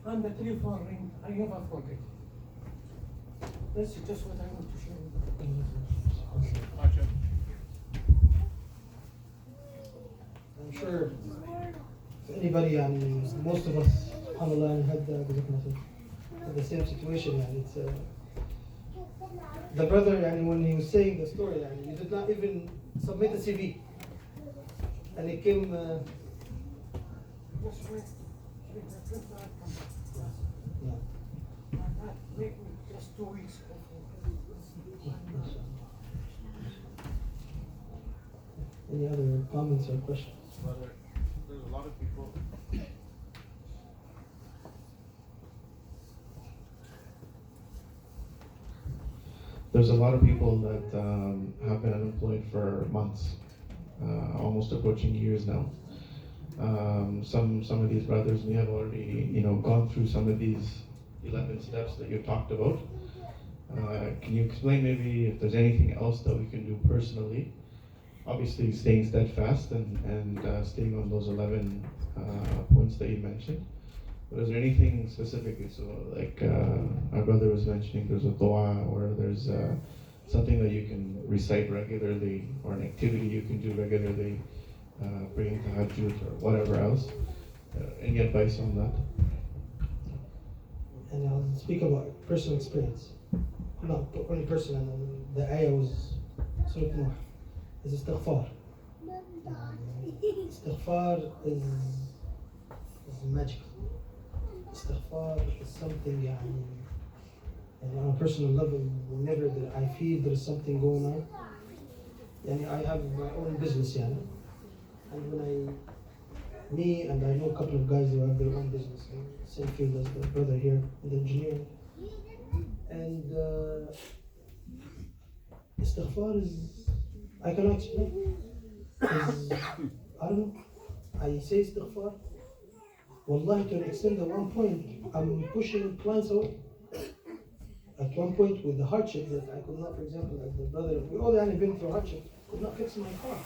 And the telephone ring, I never forget. That's just what I want to share with you. I'm sure if anybody, and most of us, subhanAllah, had the same situation. And it's the brother, and when he was saying the story, and he did not even submit a CV, and he came. Just wait. The trip that come back. Yeah. And that make me just 2 weeks. Any other comments or questions? Brother, there's a lot of people. There's a lot of people that have been unemployed for months, almost approaching years now. Some of these brothers may have already, gone through some of these 11 steps that you talked about. Can you explain maybe if there's anything else that we can do personally? Obviously, staying steadfast and staying on those 11 points that you mentioned. But is there anything specific? So, like our brother was mentioning, there's a dua, or there's something that you can recite regularly, or an activity you can do regularly, praying tahajjud or whatever else. Any advice on that? And I'll speak about personal experience. Not only personal, the ayah was Surah Nuh. Is istighfar. Istighfar is magical. Istighfar is something, and on a personal level, whenever that I feel there is something going on, I have my own business, and when me and I know a couple of guys who have their own business, same field as the brother here, the engineer, and istighfar is, I cannot explain. I don't know. I say istighfar. Wallahi, to an extent, at one point, I'm pushing clients away. At one point, with the hardship that I could not, for example, like the brother, we all had been through hardship, could not fix my car.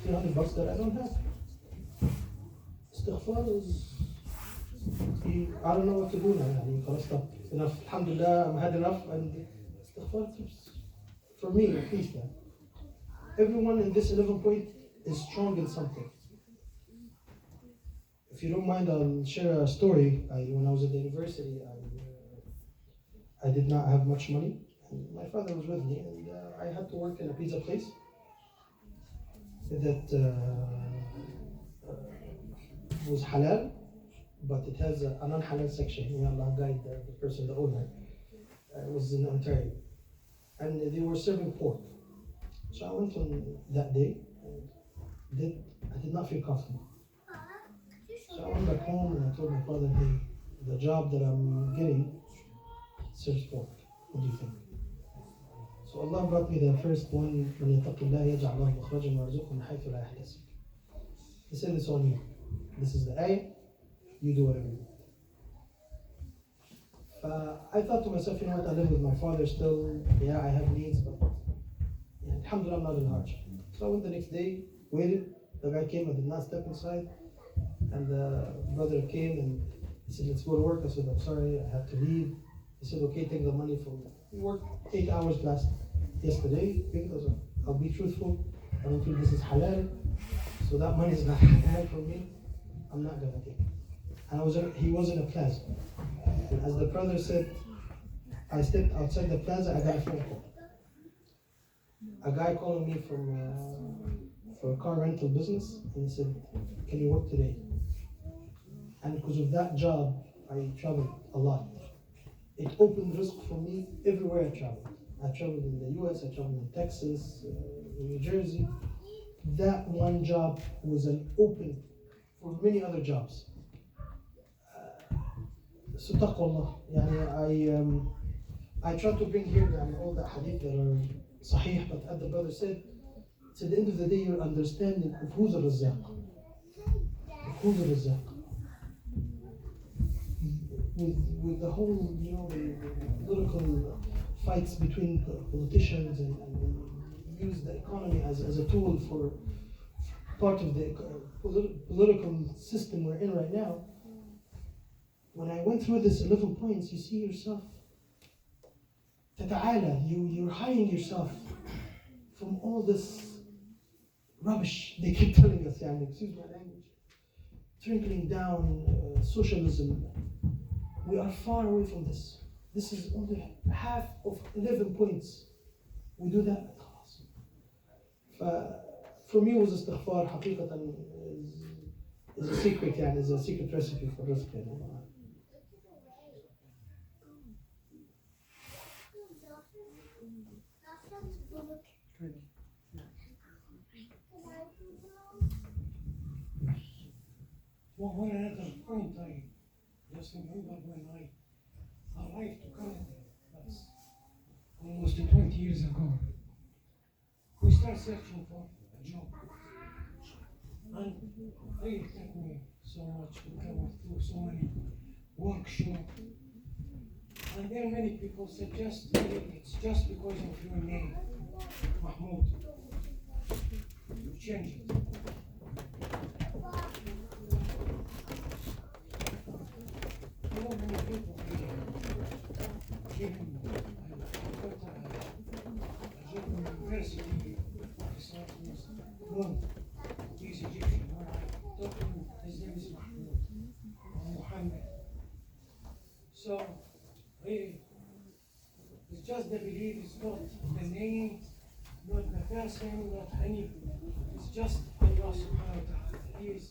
$300 that I don't have. Istighfar is, I don't know what to do now. Stop. Enough. Alhamdulillah, I've had enough. And istighfar, for me at least, everyone in this 11 point is strong in something. If you don't mind, I'll share a story. When I was at the university, I did not have much money. And my father was with me, and I had to work in a pizza place that was halal, but it has a non-halal section. May Allah guide the person, the owner. It was in Ontario. And they were serving pork. So I went on that day, and I did not feel comfortable. So I went back home and I told my father, hey, the job that I'm getting serves pork. What do you think? So Allah brought me the first one, مَنْ يَتَقِ اللَّهَ يَجْعَلْ لَهُ مَخْرَجًا وَيَرْزُقْهُ مِنْ حَيْثُ لَا يَحْتَسِبُ. He said, it's on you. This is the ayah. You do whatever you want. I thought to myself, you know what, I live with my father still. Yeah, I have needs, but alhamdulillah, I'm not in hardship. So I went the next day, waited. The guy came, I did not step inside. And the brother came and he said, let's go to work. I said, I'm sorry, I have to leave. He said, okay, take the money from me. We worked 8 hours yesterday. I'll be truthful. I don't feel this is halal. So that money is not halal for me. I'm not going to take it. And he was in a plaza. And as the brother said, I stepped outside the plaza, I got a phone call. A guy calling me for a car rental business, and he said, can you work today? And because of that job, I traveled a lot. It opened Rizq for me everywhere I traveled. I traveled in the US, I traveled in Texas, in New Jersey. That one job was an open for many other jobs. So taqwallah, I try to bring here all the hadith that are sahih, but as the brother said, at the end of the day, your understanding of who's a Razzaq. Who's a Razzaq. With the whole, the political fights between politicians and use the economy as a tool for part of the political system we're in right now, when I went through this 11 points, you see yourself, تتعالى, you're hiding yourself from all this rubbish they keep telling us, يعني, excuse my language, trickling down, socialism. We are far away from this. This is only half of 11 points. We do that, خلاص. For me, was استغفار حقيقة is a secret, يعني, is a secret recipe for rizq, يعني. Well, one another point I just remember when I arrived to Canada, that's almost 20 years ago. We started searching for a job. And it took me so much to go through so many workshops. And then many people suggest it's just because of your name, Mahmoud. You change it. You know, many people here, given university, he's Egyptian. When I talked to him, his name is Mahmoud or Muhammad. So, it's just the belief, it's not the name, not the person, not anything. It's just Allah subhanahu wa ta'ala. He is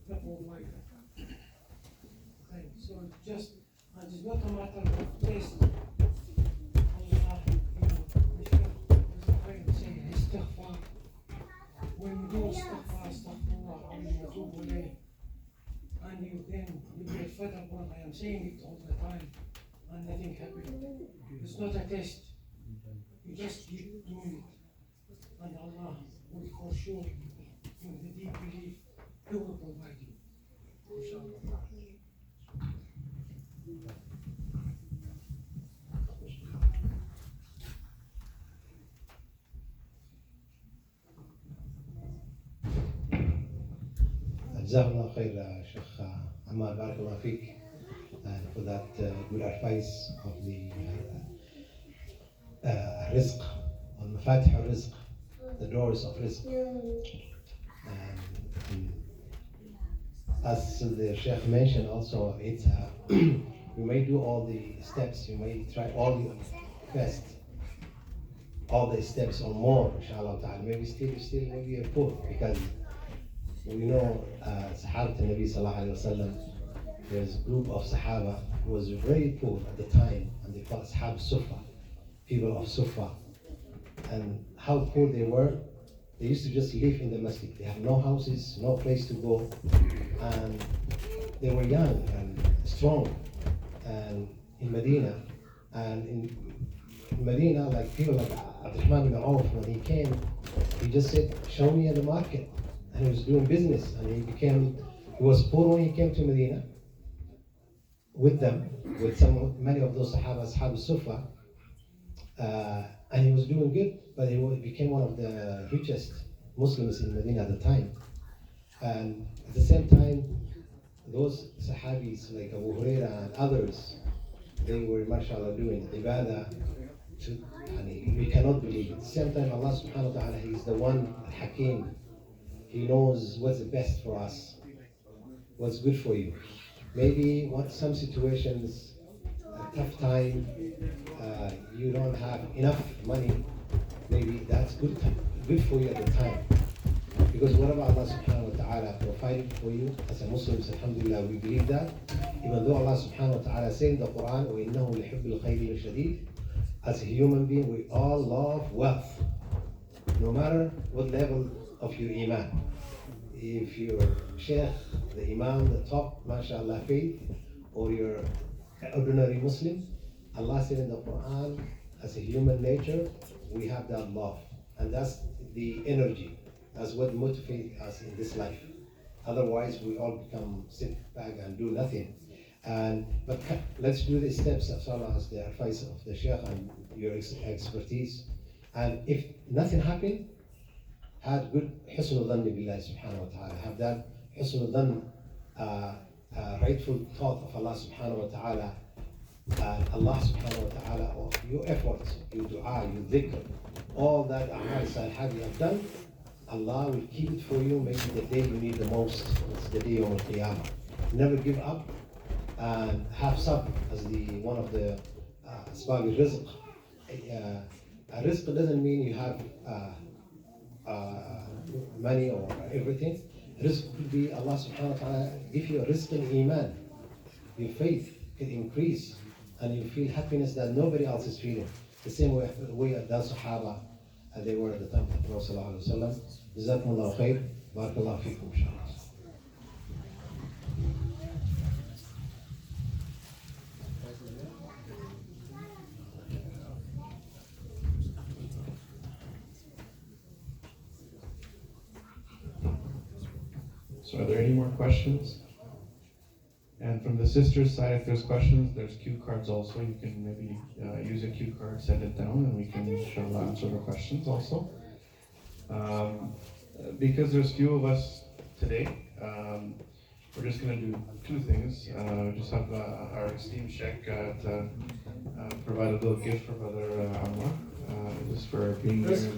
the provider. Okay, so it's just, and it's not a matter of taste. Allah, istighfar. When you do istighfar, and you get fed up on, I am saying it all the time, and nothing happens. It's not a test. You just keep doing it. And Allah will for sure, in the deep belief, He will provide you. Inshallah. جزاك الله خير Sheikh Ammar, barakallah fiqh, for that good advice of the Rizq, on Mafatih al-Rizq, the doors of Rizq. And as the Sheikh mentioned also, it's you may do all the steps, you may try all your best, all the steps or more, inshallah ta'ala. Maybe still maybe you're poor, because we know Sahaba Nabi Sallallahu Alaihi Wasallam, there's a group of Sahaba who was very poor at the time, and they called Ashab Sufa, people of Sufa. And how poor they were, they used to just live in the masjid. They had no houses, no place to go, and they were young and strong, and in Medina. And in Medina, like people like Abdurrahman ibn Auf, when he came, he just said, show me at the market. And he was doing business, and he was poor when he came to Medina with them, with many of those Sahaba, Ashab Sufa, and he was doing good, but he became one of the richest Muslims in Medina at the time. And at the same time, those Sahabis like Abu Huraira and others, they were, mashallah, doing ibadah we cannot believe it. At the same time, Allah subhanahu wa ta'ala, He is the one Hakim. He knows what's the best for us, what's good for you. Maybe some situations, a tough time, you don't have enough money, maybe that's good for you at the time. Because whatever Allah subhanahu wa ta'ala provided for you, as a Muslims, alhamdulillah, we believe that. Even though Allah subhanahu wa ta'ala said in the Quran, وَإِنَّهُ لِحِبِّ الْخَيْرِ لَشَدِيدٌ, as a human being, we all love wealth, no matter what level of your iman. If you're Sheikh, the Imam, the top, mashallah, faith, or you're an ordinary Muslim, Allah said in the Quran, as a human nature, we have that love. And that's the energy. That's what motivates us in this life. Otherwise, we all sit back and do nothing. But let's do the steps as well as the advice of the Sheikh and your expertise. And if nothing happened, حسن الظن بالله سبحانه وتعالى. Have that حسن الظن grateful thought of Allah subhanahu wa ta'ala, and Allah subhanahu wa ta'ala, of your efforts, your dua, your dhikr, all that amal salihah you have done, Allah will keep it for you maybe the day you need the most. It's the day of Qiyamah. Never give up and have sabr as one of the asbab al-rizq. Rizq doesn't mean you have money or everything. Rizq could be Allah subhanahu wa ta'ala give you a rizq in iman. Your faith can increase and you feel happiness that nobody else is feeling. The same way that Sahaba they were at the time of the Prophet sallallahu alaihi wasallam. Jazakumullahu khair. Barakallahu feekum, inshallah. So are there any more questions? And from the sisters' side, if there's questions, there's cue cards also. You can maybe use a cue card, send it down, and we can inshallah answer the questions also. Because there's few of us today, we're just going to do two things. Just have our esteemed Sheikh provide a little gift for Brother Ammar, just for being here.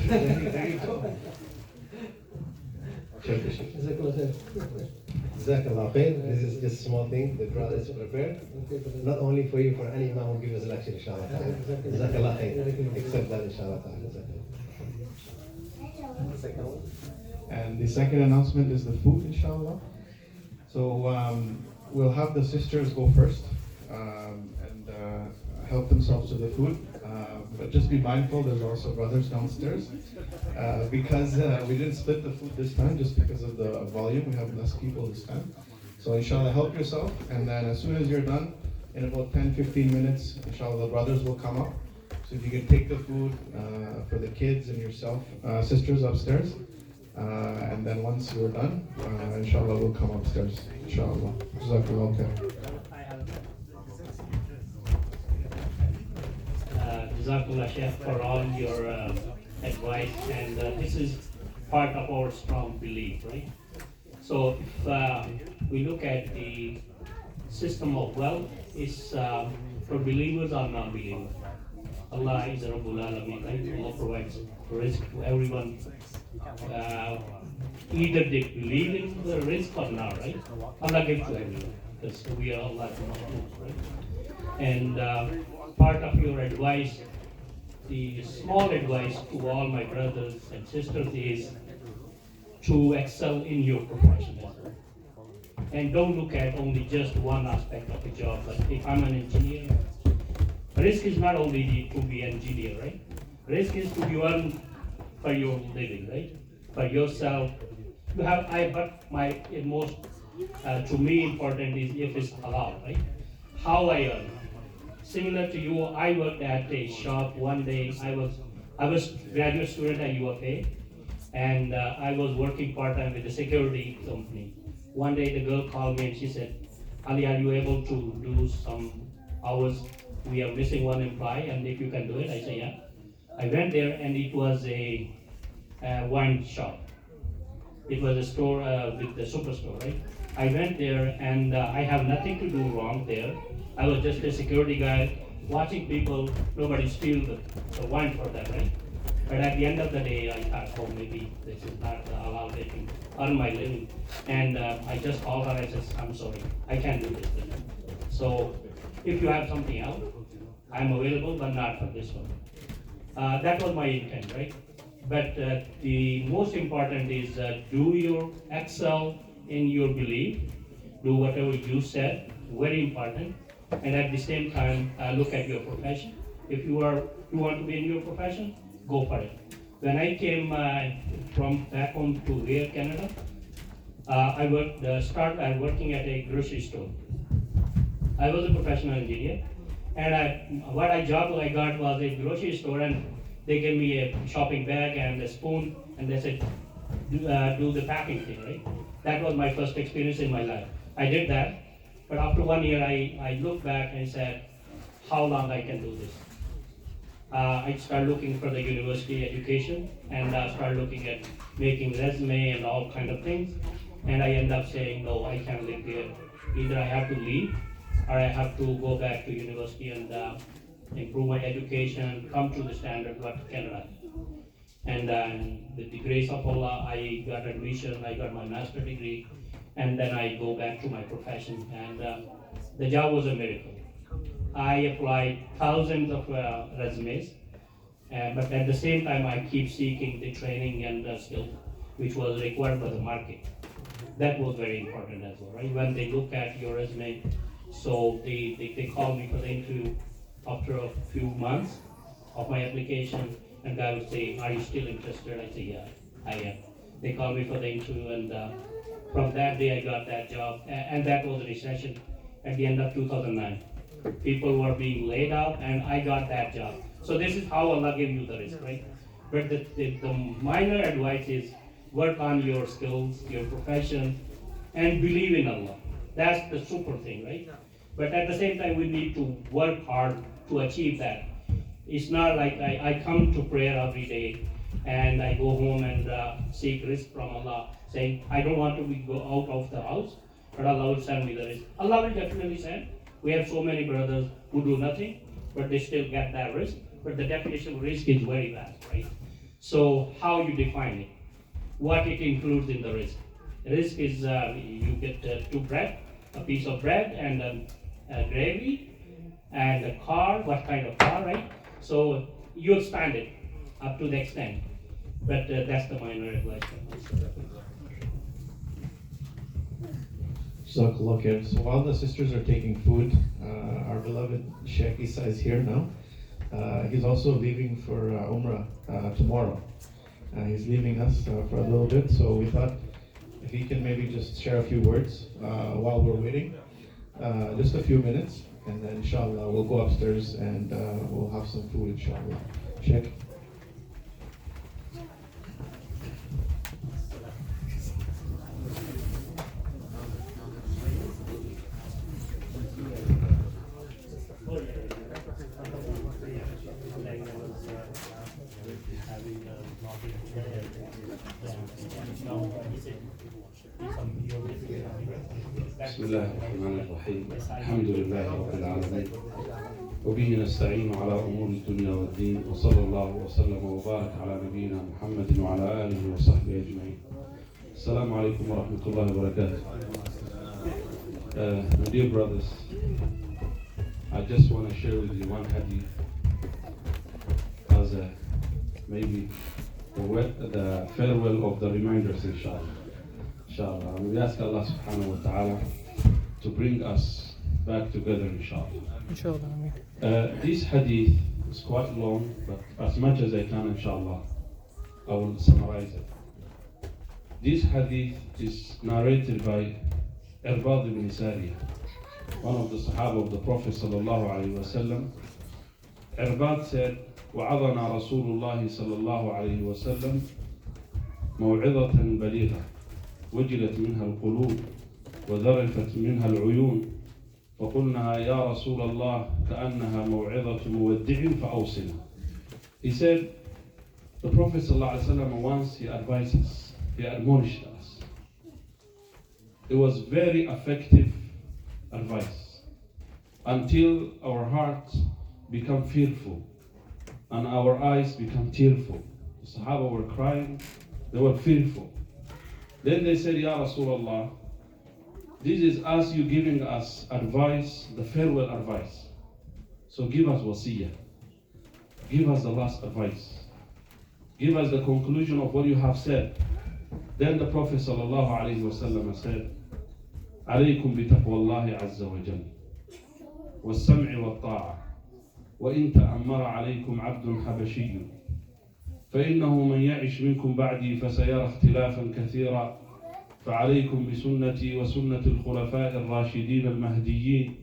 There you go. Jazakallah khair. This is just a small thing the brother is prepared. Not only for you, for any imam who gives us a lecture, inshallah. Jazakallah khair. Accept that, inshallah. And the second announcement is the food, inshallah. So we'll have the sisters go first and help themselves to the food. But just be mindful, there's also brothers downstairs. Because we didn't split the food this time, just because of the volume, we have less people this time. So inshallah, help yourself, and then as soon as you're done, in about 10-15 minutes, inshallah, the brothers will come up. So if you can take the food for the kids and yourself, sisters upstairs. And then once you're done, inshallah, we'll come upstairs, inshallah. Jazakallah khair. Jazakallah Sheikh for all your advice, and this is part of our strong belief, right? So if we look at the system of wealth, it's for believers or non-believers. Allah is Rabbul Alameen, right? Allah provides rizq to everyone. Either they believe in the rizq or not, right? Allah gives to everyone, because we are Allah's Muslims, right? And part of your advice, the small advice to all my brothers and sisters is to excel in your profession as well. And don't look at only just one aspect of the job. Like if I'm an engineer, risk is not only to be an engineer, right? Risk is to be earn for your living, right? For yourself. You have, but my most, to me important is if it's halal, right? How I earn. Similar to you, I worked at a shop one day. I was graduate student at UFA, and I was working part-time with a security company. One day the girl called me and she said, Ali, are you able to do some hours? We are missing one employee, and if you can do it, I said, yeah. I went there, and it was a wine shop. It was a store with the superstore, right? I went there, and I have nothing to do wrong there. I was just a security guy, watching people, nobody steal the wine for that, right? But at the end of the day, I thought, oh, maybe this is not allowed to earn my living. And I just called her and I said, I'm sorry, I can't do this. So if you have something else, I'm available, but not for this one. That was my intent, right? But the most important is do your excel in your belief, do whatever you said, very important. And at the same time, look at your profession. If you want to be in your profession, go for it. When I came from back home to here, Canada, I started working at a grocery store. I was a professional engineer, and what job I got was a grocery store, and they gave me a shopping bag and a spoon, and they said, do the packing thing, right? That was my first experience in my life. I did that, but after 1 year, I looked back and said, how long I can do this? I started looking for the university education, and started looking at making resume and all kind of things, and I ended up saying, no, I can't live here. Either I have to leave or I have to go back to university and improve my education, come to the standard what Canada. And with the grace of Allah, I got admission, I got my master degree, and then I go back to my profession. And the job was a miracle. I applied thousands of resumes, but at the same time, I keep seeking the training and skills which was required by the market. That was very important as well, right? When they look at your resume, so they call me for the interview after a few months of my application, and guy would say, "Are you still interested?" I say, "Yeah, I am." They call me for the interview, and from that day I got that job, and that was a recession at the end of 2009. People were being laid off, and I got that job. So this is how Allah gave you the risk, right? But the minor advice is work on your skills, your profession, and believe in Allah. That's the super thing, right? But at the same time, we need to work hard to achieve that. It's not like I come to prayer every day and I go home and seek risk from Allah, saying, I don't want to go out of the house, but Allah will send me the risk. Allah will definitely send. We have so many brothers who do nothing, but they still get that risk. But the definition of risk is very vast, right? So how you define it? What it includes in the risk? Risk is you get two bread, a piece of bread and a gravy, and a car. What kind of car, right? So you expand it up to the extent, but that's the minor advice. Jazakallah khair. So while the sisters are taking food, our beloved Sheikh Isa is here now. He's also leaving for Umrah tomorrow. He's leaving us for a little bit, so we thought if he can maybe just share a few words while we're waiting, just a few minutes, and then inshallah we'll go upstairs and we'll have some food inshallah. Sheikh. بسم الله الرحمن الرحيم الحمد لله رب العالمين وبه نستعين على أمور الدنيا والدين وصلى الله وسلم وبارك على نبينا محمد وعلى آله وصحبه أجمعين. السلام عليكم ورحمة الله وبركاته. My dear brothers, I just want to share with you one hadith as maybe the farewell of the reminders, inshallah. Inshallah. And we ask Allah subhanahu wa ta'ala to bring us back together, inshallah. Inshallah. This hadith is quite long, but as much as I can, inshallah, I will summarize it. This hadith is narrated by Irbad ibn Sariyah, one of the Sahaba of the Prophet sallallahu alayhi wa sallam. Irbad said, وعظنا رسول الله صلى الله عليه وسلم موعظة بليغة وجلت منها القلوب وذرفت منها العيون فقلنا يا رسول الله كأنها موعظة مودع فأوصنا. He said, the Prophet ﷺ once he advised us, he admonished us. It was very effective advice until our hearts become fearful and our eyes become tearful. The Sahaba were crying, they were fearful. Then they said, Ya Rasulullah, this is us, you giving us advice, the farewell advice. So give us wasiyah. Give us the last advice. Give us the conclusion of what you have said. Then the Prophet ﷺ said, عليكم بتقوى الله عز وجل والسمع والطاعة وإن تأمر عليكم عبد حبشي فإنه من يعش منكم بعدي فسيرى اختلافا كثيرا فعليكم بسنتي وسنة الخلفاء الراشدين المهديين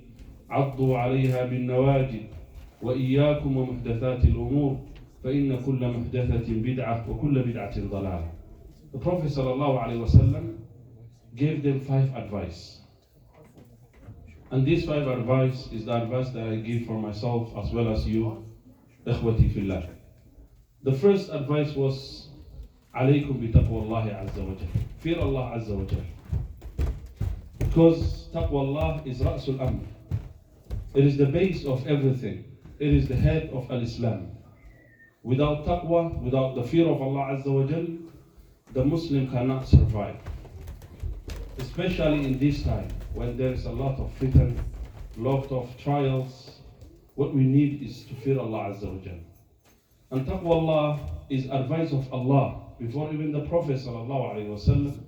عضوا عليها بالنواجذ وإياكم ومحدثات الأمور فإن كل محدثة بدعة وكل بدعة ضلالة. The Prophet ﷺ gave them 5 advice. And these 5 advice is the advice that I give for myself as well as you, إخوتي في الله. The first advice was عليكم بتقوى الله عز وجل. Fear Allah عز وجل. Because taqwa Allah is Ra'sul Amr. It is the base of everything. It is the head of Al-Islam. Without taqwa, without the fear of Allah Azza wa Jal, the Muslim cannot survive. Especially in this time when there is a lot of fitan, lot of trials. What we need is to fear Allah Azza wa Jal. And taqwa Allah is advice of Allah before even the Prophet sallallahu alaihi wasallam.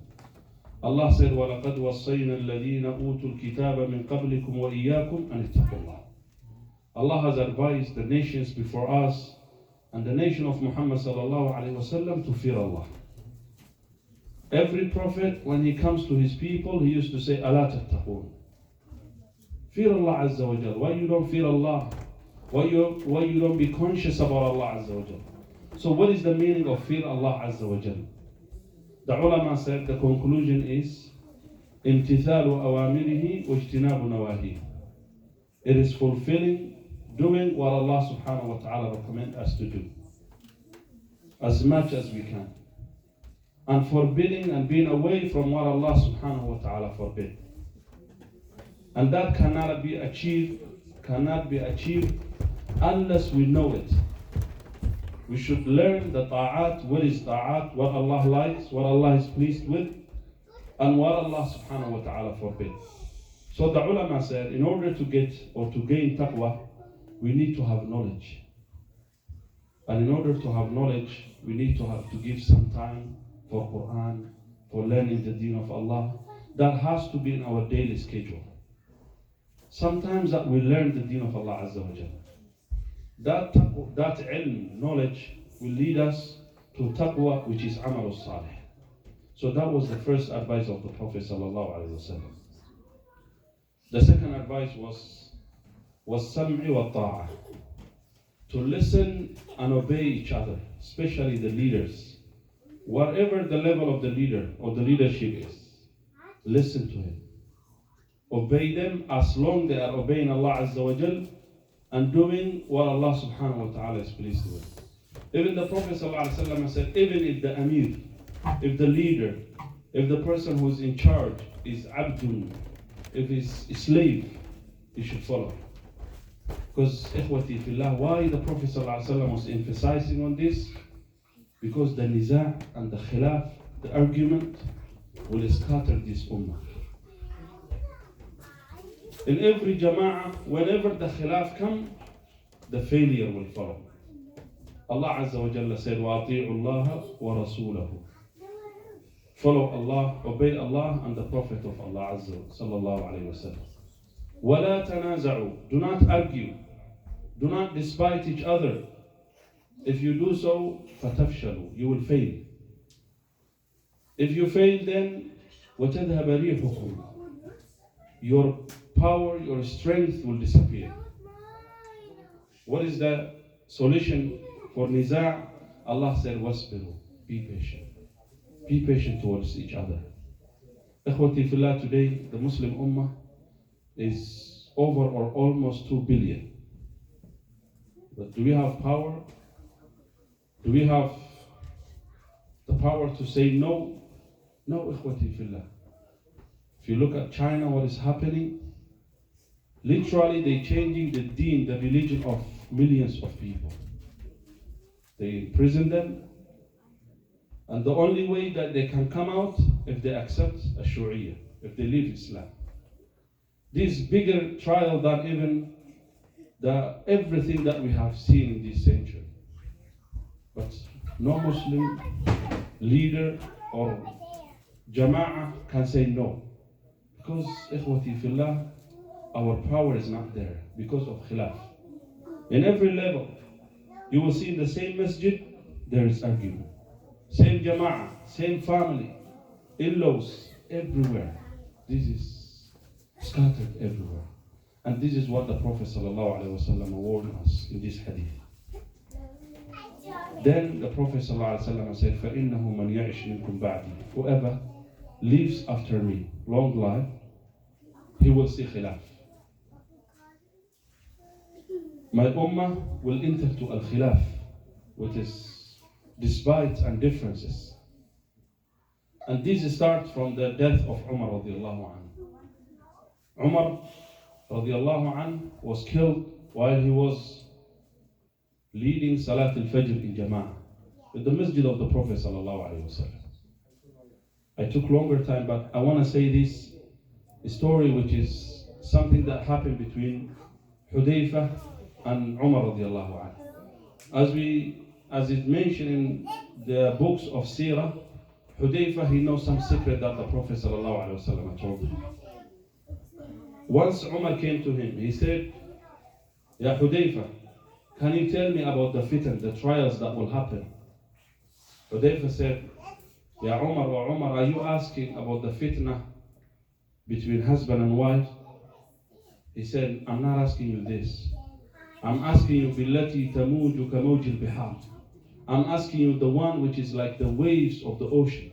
Allah said, وَلَقَدْ وَصَّيْنَا الَّذِينَ أُوتُوا الْكِتَابَ مِنْ قَبْلِكُمْ وَإِيَّاكُمْ أَنِ اتَّقُوا اللَّهَ. Allah has advised the nations before us and the nation of Muhammad sallallahu alaihi wasallam to fear Allah. Every prophet, when he comes to his people, he used to say, أَلَا تَتَّقُونَ. Fear Allah Azza wa Jal. Why you don't fear Allah? Why you don't be conscious about Allah Azza wa Jal? So what is the meaning of fear Allah Azza wa Jal? The ulama said the conclusion is امتثال أوامره واجتناب نواهيه. It is fulfilling, doing what Allah subhanahu wa ta'ala recommends us to do as much as we can, and forbidding and being away from what Allah subhanahu wa ta'ala forbid. And that cannot be achieved unless we know it. We should learn the ta'at, what is ta'at, what Allah likes, what Allah is pleased with, and what Allah subhanahu wa ta'ala forbids. So the ulama said, in order to get or to gain taqwa, we need to have knowledge. And in order to have knowledge, we need to give some time for Quran, for learning the deen of Allah. That has to be in our daily schedule. Sometimes that we learn the deen of Allah Azza wa Jalla. That ilm, knowledge, will lead us to taqwa, which is amal salih. So that was the first advice of the Prophet sallallahu alaihi wasallam. The second advice was sam'i wa ta'a, to listen and obey each other, especially the leaders. Whatever the level of the leader or the leadership is, listen to him. Obey them as long they are obeying Allah Azza wa Jal and doing what Allah subhanahu wa ta'ala is pleased with. Even the Prophet sallallahu alaihi wasallam said, even if the amir, if the leader, if the person who is in charge is abdun, if he's a slave, you should follow. Because ikhwati fillah, why the Prophet sallallahu alaihi wasallam was emphasizing on this? Because the niza' and the khilaf, the argument, will scatter this ummah. In every jama'ah, whenever the khilaf comes, the failure will follow. Allah Azza wa Jalla said, وَأَطِيعُوا اللَّهَ وَرَسُولَهُ. Follow Allah, obey Allah and the Prophet of Allah Azza sallallahu alayhi wa sallam. وَلَا تَنَازَعُوا. Do not argue. Do not despite each other. If you do so, فَتَفْشَلُوا. You will fail. If you fail, then وَتَذْهَبَ رِيحُكُمْ. Your power, your strength will disappear. What is the solution for niza'? Allah said, wasbiru. Be patient. Be patient towards each other. Ikhwati fillah, today the Muslim ummah is over or almost 2 billion. But do we have power? Do we have the power to say no? No, ikhwati fillah. If you look at China, what is happening? Literally, they're changing the deen, the religion of millions of people. They imprison them. And the only way that they can come out if they accept a Shuri'ah, if they leave Islam. This bigger trial than even everything that we have seen in this century. But no Muslim leader or Jama'ah can say no. Because, ikhwati fillah, our power is not there because of khilaf. In every level, you will see in the same masjid, there is argument. Same jama'ah, same family, in-laws, everywhere. This is scattered everywhere. And this is what the Prophet ﷺ warned us in this hadith. Then the Prophet ﷺ said, فَإِنَّهُ مَنْ يَعِشْ مِنْكُمْ بَعْدِي. Whoever lives after me, long life, he will see khilaf. My ummah will enter to al-khilaf, which is disputes and differences. And this starts from the death of Umar radiallahu anhu. Umar radiallahu anh was killed while he was leading Salat al-Fajr in Jama'ah in the masjid of the Prophet sallallahu alaihi wasallam. I took longer time, but I want to say this story, which is something that happened between Hudayfa and Umar radiallahu anh. As it mentioned in the books of Sirah, Hudayfa, he knows some secret that the Prophet sallallahu alaihi wasallam told him. Once Umar came to him, he said, Ya Hudayfa, can you tell me about the fitan, the trials that will happen? Hudayfa said, Ya Umar, wa Umar, are you asking about the fitna between husband and wife? He said, I'm not asking you this. I'm asking you billati tamuju kamawj al-bihar. I'm asking you the one which is like the waves of the ocean.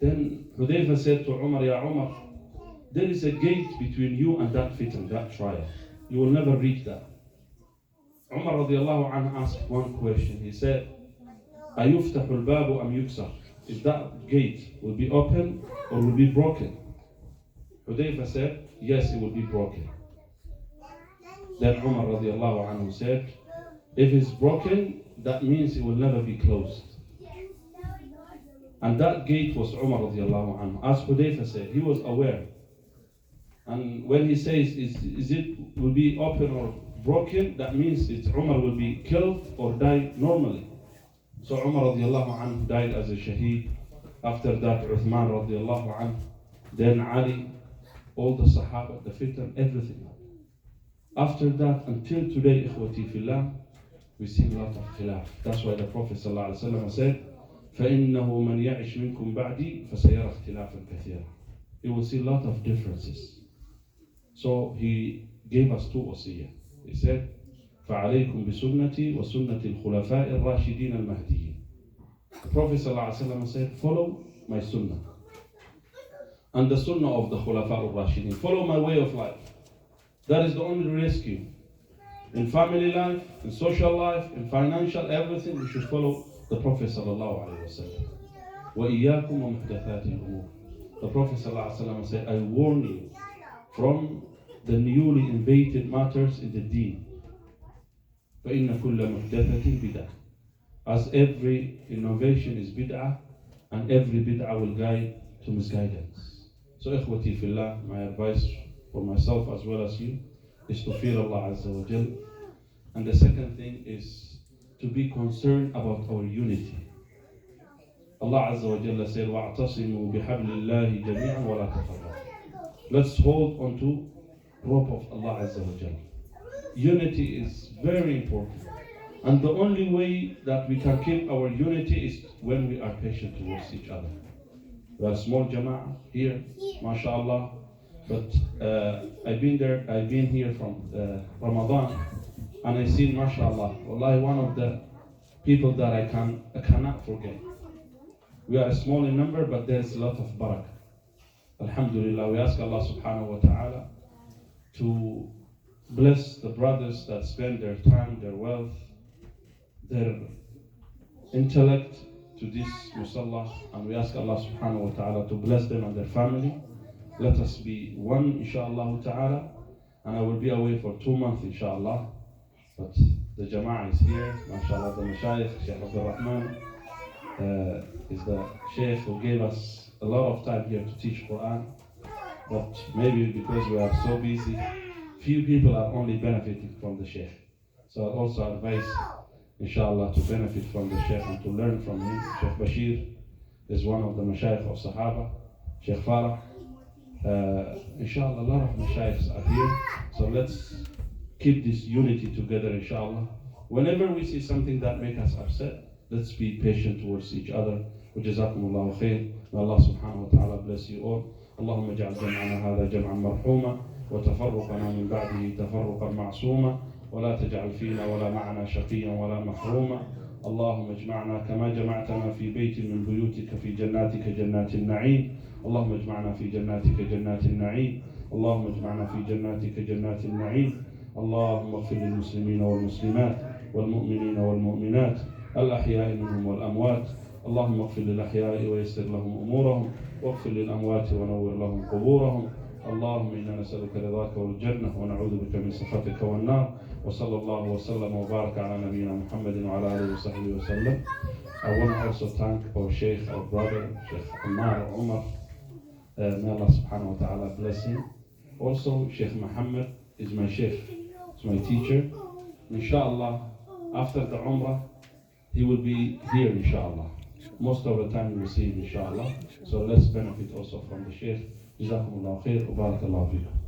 Then Hudayfa said to Umar, Ya Umar, there is a gate between you and that fitan, that trial. You will never reach that. Umar radiallahu anhu asked one question. He said, Ayuftahu al-babu am yuksar? Is that gate will be open or will be broken? Hudayfa said, yes, it will be broken. Then Umar radiallahu anhu said, if it's broken, that means it will never be closed. And that gate was Umar radiallahu anhu. As Hudayfa said, he was aware. And when he says, is it will be open or broken, that means it's Umar will be killed or die normally. So Umar radiallahu anhu died as a shaheed. After that, Uthman radiallahu anhu, then Ali, all the Sahaba, the fitan, everything. After that, until today, ikhwati fillah, we see a lot of khilaf. That's why the Prophet sallallahu alaihi wasallam said, فَإِنَّهُ مَنْ يَعِشْ مِنْكُمْ بَعْدِي فَسَيَرَى اخْتِلَافًا كَثِيرًا. You will see a lot of differences. So he gave us two wasiyah. He said, فَعَلَيْكُمْ بِسُنَّتِي وَسُنَّةِ الْخُلَفَاءِ الرَّاشِدِينَ الْمَهْدِيِّينَ. The Prophet ﷺ said, follow my sunnah and the sunnah of the Khulafa al-Rashidin. Follow my way of life. That is the only rescue. In family life, in social life, in financial, everything, we should follow the Prophet ﷺ. وَإِيَّاكُمْ وَمُحْدَثَاتِ الْأُمُورِ. The Prophet ﷺ said, I warn you from the newly invented matters in the deen. فَإِنَّ كُلَّ مُحْدَثَةٍ بِدْعَةٍ. As every innovation is bid'ah, and every bid'ah will guide to misguidance. So ikhwati fillah, my advice for myself as well as you is to fear Allah Azza wa Jal. And the second thing is to be concerned about our unity. Allah Azza wa Jalla said, وَاعْتَصِمُوا بِحَبْلِ اللَّهِ جَمِيعًا وَلَا تَفَرَّقُوا. Let's hold on to rope of Allah Azza wa Jalla. Unity is very important. And the only way that we can keep our unity is when we are patient towards each other. We are a small jama'ah here, mashallah. But I've been here from Ramadan, and I see, mashallah, wallahi, one of the people that I cannot forget. We are small in number, but there's a lot of barakah. Alhamdulillah, we ask Allah subhanahu wa ta'ala to bless the brothers that spend their time, their wealth, their intellect to this musalla, and we ask Allah subhanahu wa ta'ala to bless them and their family. Let us be one, inshallah ta'ala, and I will be away for 2 months, inshallah. But the jama'ah is here, mashallah, the mashayikh, Sheikh Abdul Rahman, is the sheikh who gave us a lot of time here to teach Quran. But maybe because we are so busy, few people are only benefiting from the sheikh. So I also advise, inshallah, to benefit from the sheikh and to learn from him. Sheikh Bashir is one of the mashayikh of Sahaba. Sheikh Farah, inshallah, a lot of mashayikhs are here. So let's keep this unity together, inshallah. Whenever we see something that makes us upset, let's be patient towards each other. وجزاكم الله خير. May Allah subhanahu wa ta'ala bless you all. اللهم اجعل جمعنا هذا جمعا مرحوما وتفرقنا من بعده تفرقا معصوما ولا تجعل فينا ولا معنا شقيا ولا محروما. اللهم اجمعنا كما جمعتنا في بيت من بيوتك في جناتك جنات النعيم. اللهم اجمعنا في جناتك جنات النعيم. اللهم اجمعنا في جناتك جنات النعيم. اللهم اغفر للمسلمين والمسلمات والمؤمنين والمؤمنات الأحياء منهم والأموات. اللهم اغفر للأحياء ويسر لهم أمورهم واغفر للأموات ونور لهم قبورهم. اللهم إنا نسألك رضاك والجنة ونعوذ بك من سخطك والنار. وصلى الله وسلم وبارك على نبينا محمد وعلى آله وصحبه وسلم. I want to also thank our Sheikh, our brother, Sheikh Ammar Omar. May Allah subhanahu wa ta'ala bless him. Also, Sheikh Muhammad is my Sheikh, is my teacher. Inshallah, after the Umrah, he will be here, inshallah. Most of the time we will see him, inshallah. So let's benefit also from the Sheikh. Jazakumullah khair wa barakallahu fikum.